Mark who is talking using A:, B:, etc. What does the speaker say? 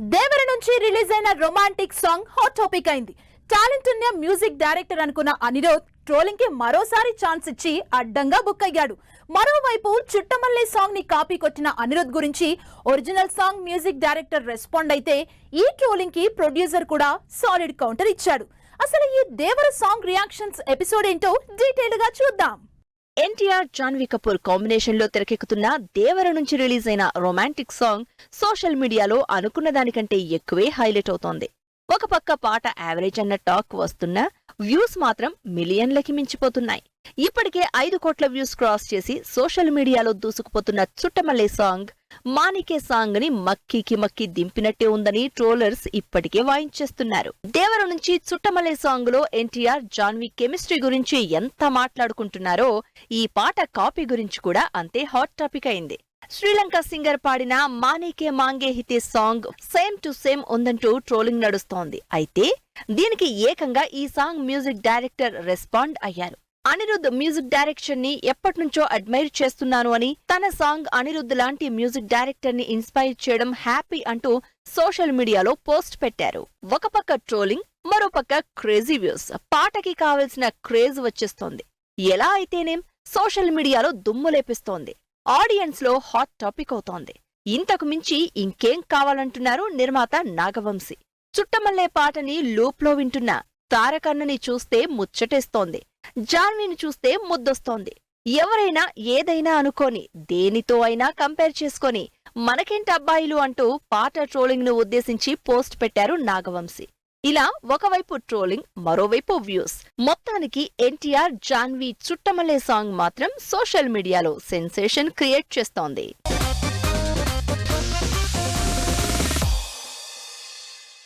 A: దేవర నుంచి రిలీజ్ అయిన romantic song hot topic అయింది. టాలెంట్ ఉన్న మ్యూజిక్ డైరెక్టర్ అనుకున్న అనిరుద్ ట్రోలింగ్ కి మరోసారి ఛాన్స్ ఇచ్చి అడ్డంగా బుక్ అయ్యాడు. మరోవైపు చుట్టమల్లే సాంగ్ ని కాపీ కొట్టిన అనిరుద్ గురించి original song music director respond అయితే ఈ ట్రోలింగ్ కి ప్రొడ్యూసర్ కూడా సాలిడ్ కౌంటర్ ఇచ్చాడు. అసలు ఈ దేవర సాంగ్ రియాక్షన్స్ ఎపిసోడ్ ఏంటో డీటెయిల్ గా చూద్దాం.
B: ఎన్టీఆర్ జాన్వీ కపూర్ కాంబినేషన్ లో తెరకెక్కుతున్న దేవర నుంచి రిలీజ్ అయిన రొమాంటిక్ సాంగ్ సోషల్ మీడియాలో అనుకున్న దానికంటే ఎక్కువే హైలైట్ అవుతోంది. ఒక పక్క పాట యావరేజ్ అన్న టాక్ వస్తున్నా వ్యూస్ మాత్రం మిలియన్లకి మించిపోతున్నాయి. ఇప్పటికే 5 కోట్ల వ్యూస్ క్రాస్ చేసి సోషల్ మీడియాలో దూసుకుపోతున్న చుట్టమల్లే సాంగ్ మానికే సాంగ్ ని మక్కి దింపినట్టే ఉందని ట్రోలర్స్ ఇప్పటికే వాయించేస్తున్నారు. దేవర నుంచి చుట్టమల్లే సాంగ్ లో ఎన్టీఆర్ జాన్వీ కెమిస్ట్రీ గురించి ఎంత మాట్లాడుకుంటున్నారో ఈ పాట కాపీ గురించి కూడా అంతే హాట్ టాపిక్ అయింది. శ్రీలంక సింగర్ పాడిన మానికే మాంగే హితే సాంగ్ సేమ్ టు సేమ్ ఉందంటూ ట్రోలింగ్ నడుస్తోంది. అయితే దీనికి ఏకంగా ఈ సాంగ్ మ్యూజిక్ డైరెక్టర్ రెస్పాండ్ అయ్యారు. అనిరుద్ మ్యూజిక్ డైరెక్షన్ ని ఎప్పటినుంచో అడ్మైర్ చేస్తున్నాను అని, తన సాంగ్ అనిరుద్ లాంటి మ్యూజిక్ డైరెక్టర్ ని ఇన్స్పైర్ చేయడం హ్యాపీ అంటూ సోషల్ మీడియాలో పోస్ట్ పెట్టారు. ఒక పక్క ట్రోలింగ్, మరోపక్క క్రేజీ వ్యూస్. పాటకి కావలసిన క్రేజ్ వచ్చేస్తోంది. ఎలా అయితేనేం సోషల్ మీడియాలో దుమ్ము లేపిస్తోంది. ఆడియన్స్ లో హాట్ టాపిక్ అవుతోంది. ఇంతకు మించి ఇంకేం కావాలంటున్నారు నిర్మాత నాగవంశీ. చుట్టమల్లే పాటని లూప్లో వింటున్న తారకన్నని చూస్తే ముచ్చటేస్తోంది. జాన్వీని చూస్తే ముద్దొస్తోంది. ఎవరైనా ఏదైనా అనుకోని దేనితో అయినా కంపేర్ చేసుకొని మనకేంటి అబ్బాయిలు అంటూ పాట ట్రోలింగ్ ను ఉద్దేశించి పోస్ట్ పెట్టారు నాగవంశీ. ఇలా ఒకవైపు ట్రోలింగ్, మరోవైపు వ్యూస్. మొత్తానికి ఎన్టీఆర్ జాన్వీ చుట్టమల్లే సాంగ్ మాత్రం సోషల్ మీడియాలో సెన్సేషన్ క్రియేట్ చేస్తోంది.